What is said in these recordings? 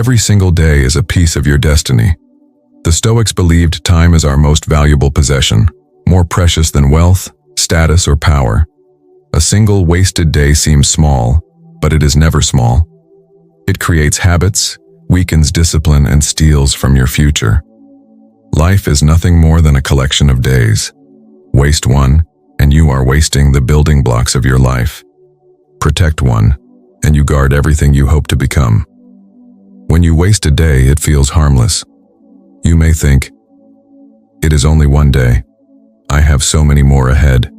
Every single day is a piece of your destiny. The Stoics believed time is our most valuable possession, more precious than wealth, status, or power. A single wasted day seems small, but it is never small. It creates habits, weakens discipline, and steals from your future. Life is nothing more than a collection of days. Waste one, and you are wasting the building blocks of your life. Protect one, and you guard everything you hope to become. When you waste a day, it feels harmless. You may think, it is only one day. I have so many more ahead.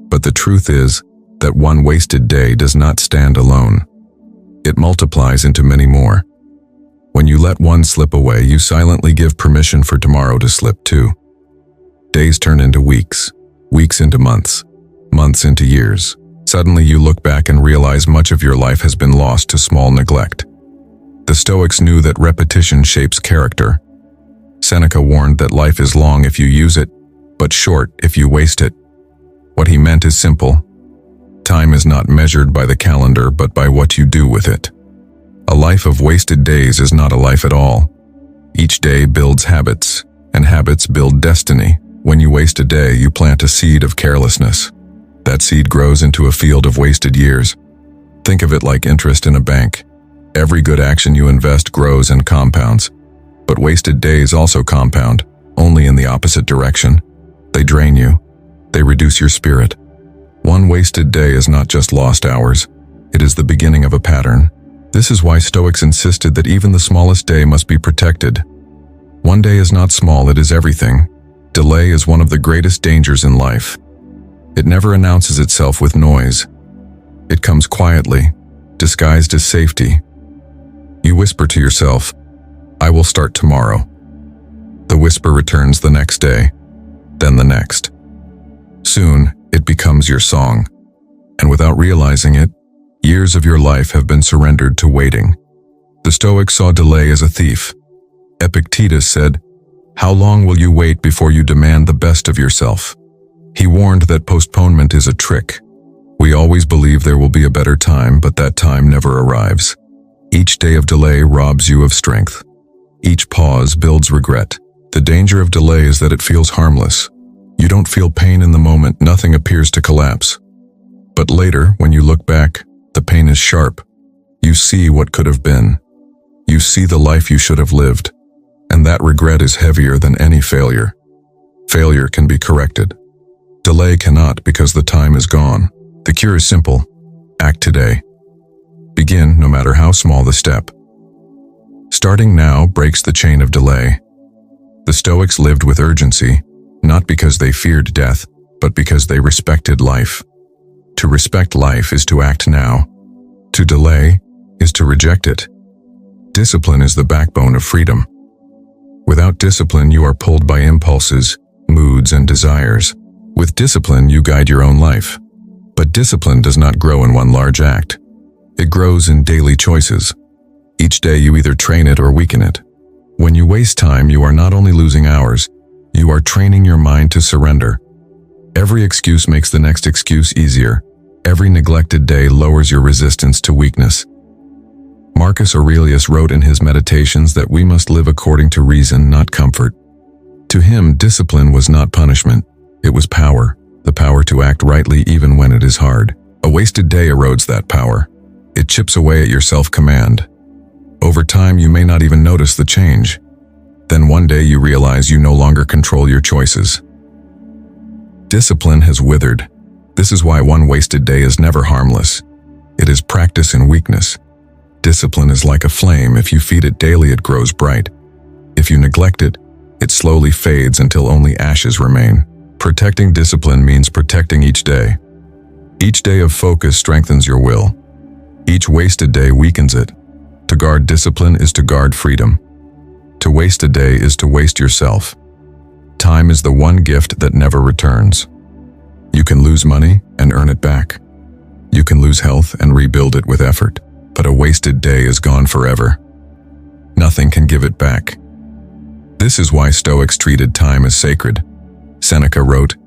But the truth is that one wasted day does not stand alone. It multiplies into many more. When you let one slip away, you silently give permission for tomorrow to slip too. Days turn into weeks, weeks into months, months into years. Suddenly you look back and realize much of your life has been lost to small neglect. The Stoics knew that repetition shapes character. Seneca warned that life is long if you use it, but short if you waste it. What he meant is simple. Time is not measured by the calendar, but by what you do with it. A life of wasted days is not a life at all. Each day builds habits, and habits build destiny. When you waste a day, you plant a seed of carelessness. That seed grows into a field of wasted years. Think of it like interest in a bank. Every good action you invest grows and compounds. But wasted days also compound, only in the opposite direction. They drain you. They reduce your spirit. One wasted day is not just lost hours. It is the beginning of a pattern. This is why Stoics insisted that even the smallest day must be protected. One day is not small, it is everything. Delay is one of the greatest dangers in life. It never announces itself with noise. It comes quietly, disguised as safety. You whisper to yourself, I will start tomorrow. The whisper returns the next day, then the next. Soon, it becomes your song. And without realizing it, years of your life have been surrendered to waiting. The Stoics saw delay as a thief. Epictetus said, how long will you wait before you demand the best of yourself? He warned that postponement is a trick. We always believe there will be a better time, but that time never arrives. Each day of delay robs you of strength. Each pause builds regret. The danger of delay is that it feels harmless. You don't feel pain in the moment, nothing appears to collapse. But later, when you look back, the pain is sharp. You see what could have been. You see the life you should have lived. And that regret is heavier than any failure. Failure can be corrected. Delay cannot, because the time is gone. The cure is simple. Act today. Begin, no matter how small the step. Starting now breaks the chain of delay. The Stoics lived with urgency, not because they feared death, but because they respected life. To respect life is to act now. To delay is to reject it. Discipline is the backbone of freedom. Without discipline, you are pulled by impulses, moods, and desires. With discipline, you guide your own life. But discipline does not grow in one large act. It grows in daily choices. Each day you either train it or weaken it. When you waste time, you are not only losing hours, you are training your mind to surrender. Every excuse makes the next excuse easier. Every neglected day lowers your resistance to weakness. Marcus Aurelius wrote in his Meditations that we must live according to reason, not comfort. To him, discipline was not punishment. It was power, the power to act rightly even when it is hard. A wasted day erodes that power. It chips away at your self-command. Over time, you may not even notice the change. Then one day you realize you no longer control your choices. Discipline has withered. This is why one wasted day is never harmless. It is practice in weakness. Discipline is like a flame. If you feed it daily, it grows bright. If you neglect it, it slowly fades until only ashes remain. Protecting discipline means protecting each day. Each day of focus strengthens your will. Each wasted day weakens it. To guard discipline is to guard freedom. To waste a day is to waste yourself. Time is the one gift that never returns. You can lose money and earn it back. You can lose health and rebuild it with effort. But a wasted day is gone forever. Nothing can give it back. This is why Stoics treated time as sacred. Seneca wrote,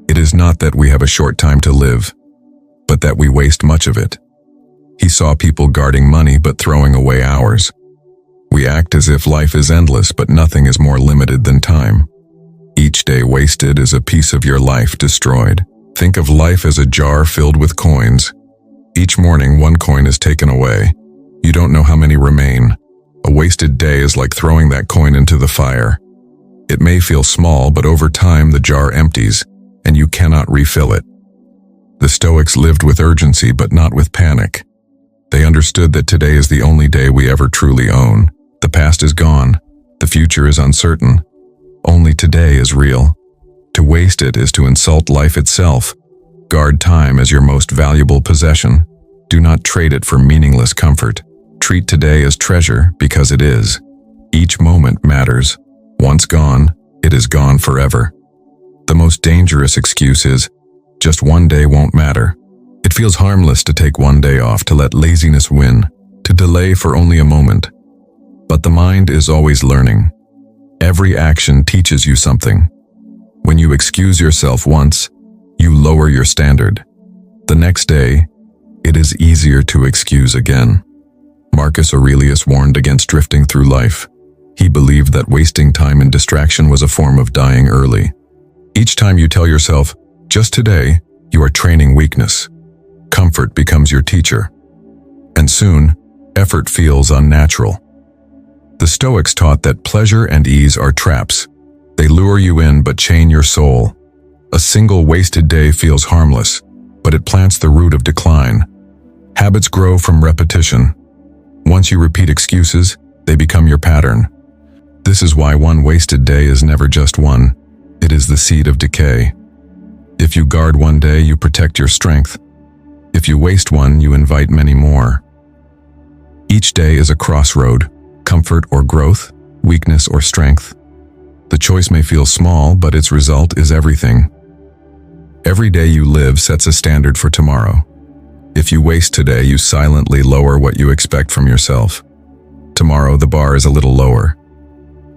"It is not that we have a short time to live, but that we waste much of it." He saw people guarding money but throwing away hours. We act as if life is endless, but nothing is more limited than time. Each day wasted is a piece of your life destroyed. Think of life as a jar filled with coins. Each morning, one coin is taken away. You don't know how many remain. A wasted day is like throwing that coin into the fire. It may feel small, but over time the jar empties, and you cannot refill it. The Stoics lived with urgency, but not with panic. They understood that today is the only day we ever truly own. The past is gone. The future is uncertain. Only today is real. To waste it is to insult life itself. Guard time as your most valuable possession. Do not trade it for meaningless comfort. Treat today as treasure because it is. Each moment matters. Once gone, it is gone forever. The most dangerous excuse is, just one day won't matter. It feels harmless to take one day off, to let laziness win, to delay for only a moment. But the mind is always learning. Every action teaches you something. When you excuse yourself once, you lower your standard. The next day, it is easier to excuse again. Marcus Aurelius warned against drifting through life. He believed that wasting time in distraction was a form of dying early. Each time you tell yourself, just today, you are training weakness. Comfort becomes your teacher. And soon, effort feels unnatural. The Stoics taught that pleasure and ease are traps. They lure you in but chain your soul. A single wasted day feels harmless, but it plants the root of decline. Habits grow from repetition. Once you repeat excuses, they become your pattern. This is why one wasted day is never just one. It is the seed of decay. If you guard one day, you protect your strength. If you waste one, you invite many more. Each day is a crossroad, comfort or growth, weakness or strength. The choice may feel small, but its result is everything. Every day you live sets a standard for tomorrow. If you waste today, you silently lower what you expect from yourself. Tomorrow, the bar is a little lower.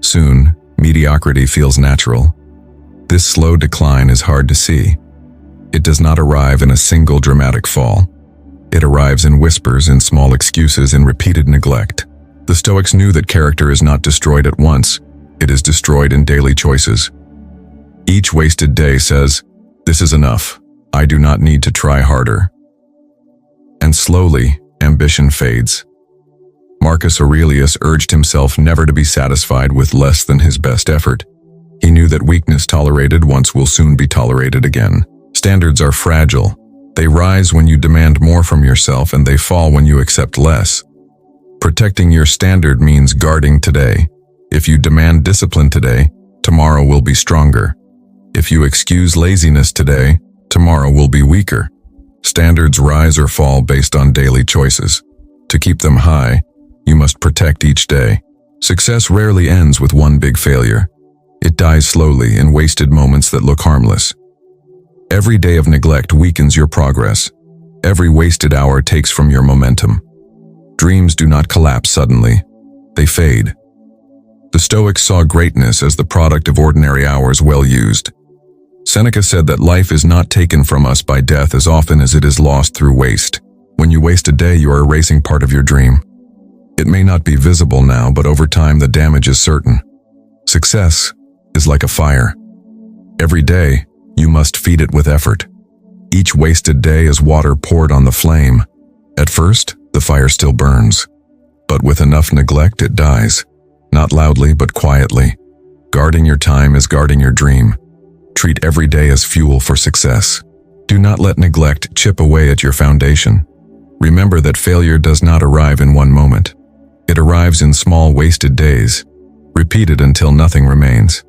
Soon, mediocrity feels natural. This slow decline is hard to see. It does not arrive in a single dramatic fall. It arrives in whispers, in small excuses, in repeated neglect. The Stoics knew that character is not destroyed at once. It is destroyed in daily choices. Each wasted day says, "This is enough. I do not need to try harder." And slowly, ambition fades. Marcus Aurelius urged himself never to be satisfied with less than his best effort. He knew that weakness tolerated once will soon be tolerated again. Standards are fragile. They rise when you demand more from yourself, and they fall when you accept less. Protecting your standard means guarding today. If you demand discipline today, tomorrow will be stronger. If you excuse laziness today, tomorrow will be weaker. Standards rise or fall based on daily choices. To keep them high, you must protect each day. Success rarely ends with one big failure. It dies slowly in wasted moments that look harmless. Every day of neglect weakens your progress. Every wasted hour takes from your momentum. Dreams do not collapse suddenly. They fade. The Stoics saw greatness as the product of ordinary hours well used. Seneca said that life is not taken from us by death as often as it is lost through waste. When you waste a day, you are erasing part of your dream. It may not be visible now, but over time the damage is certain. Success is like a fire. Every day, you must feed it with effort. Each wasted day is water poured on the flame. At first, the fire still burns, but with enough neglect it dies. Not loudly, but quietly. Guarding your time is guarding your dream. Treat every day as fuel for success. Do not let neglect chip away at your foundation. Remember that failure does not arrive in one moment. It arrives in small wasted days. Repeat it until nothing remains.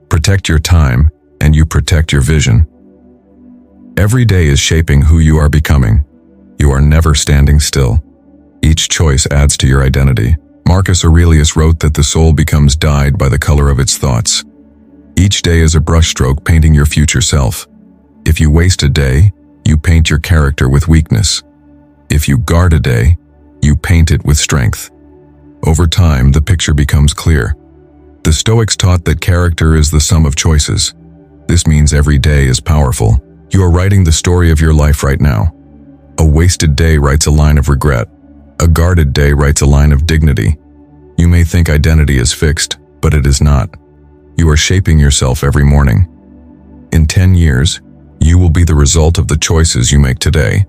Protect your time, and you protect your vision. Every day is shaping who you are becoming. You are never standing still. Each choice adds to your identity. Marcus Aurelius wrote that the soul becomes dyed by the color of its thoughts. Each day is a brushstroke painting your future self. If you waste a day, you paint your character with weakness. If you guard a day, you paint it with strength. Over time, the picture becomes clear. The Stoics taught that character is the sum of choices. This means every day is powerful. You are writing the story of your life right now. A wasted day writes a line of regret. A guarded day writes a line of dignity. You may think identity is fixed, but it is not. You are shaping yourself every morning. In 10 years, you will be the result of the choices you make today.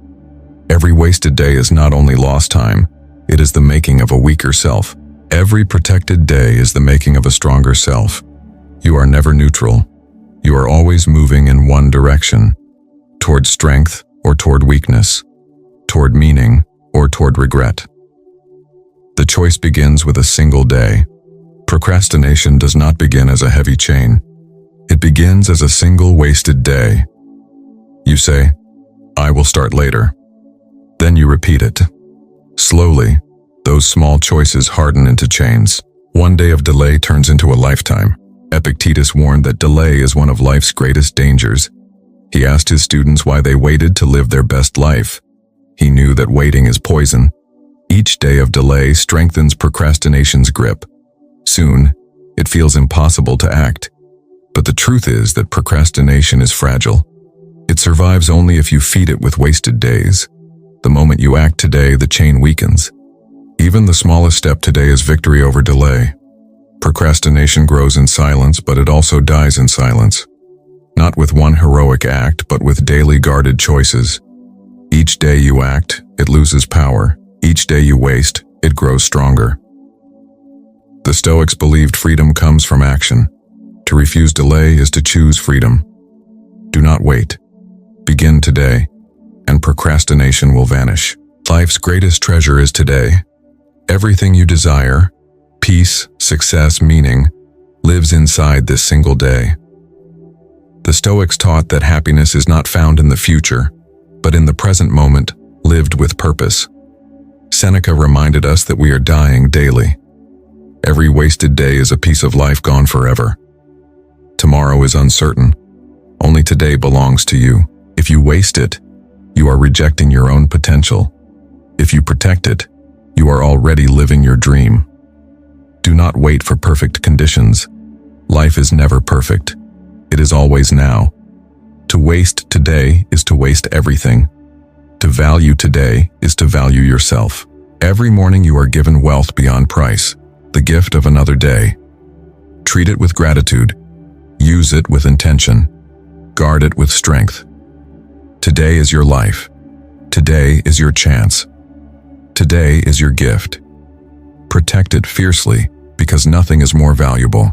Every wasted day is not only lost time, it is the making of a weaker self. Every protected day is the making of a stronger self. You are never neutral. You are always moving in one direction, toward strength or toward weakness, toward meaning or toward regret. The choice begins with a single day. Procrastination does not begin as a heavy chain. It begins as a single wasted day. You say, "I will start later." Then you repeat it. Slowly, those small choices harden into chains. One day of delay turns into a lifetime. Epictetus warned that delay is one of life's greatest dangers. He asked his students why they waited to live their best life. He knew that waiting is poison. Each day of delay strengthens procrastination's grip. Soon, it feels impossible to act. But the truth is that procrastination is fragile. It survives only if you feed it with wasted days. The moment you act today, the chain weakens. Even the smallest step today is victory over delay. Procrastination grows in silence, but it also dies in silence. Not with one heroic act, but with daily guarded choices. Each day you act, it loses power. Each day you waste, it grows stronger. The Stoics believed freedom comes from action. To refuse delay is to choose freedom. Do not wait. Begin today, and procrastination will vanish. Life's greatest treasure is today. Everything you desire, peace, success, meaning, lives inside this single day. The Stoics taught that happiness is not found in the future, but in the present moment, lived with purpose. Seneca reminded us that we are dying daily. Every wasted day is a piece of life gone forever. Tomorrow is uncertain. Only today belongs to you. If you waste it, you are rejecting your own potential. If you protect it, you are already living your dream. Do not wait for perfect conditions. Life is never perfect. It is always now. To waste today is to waste everything. To value today is to value yourself. Every morning you are given wealth beyond price, the gift of another day. Treat it with gratitude. Use it with intention. Guard it with strength. Today is your life. Today is your chance. Today is your gift. Protect it fiercely, because nothing is more valuable.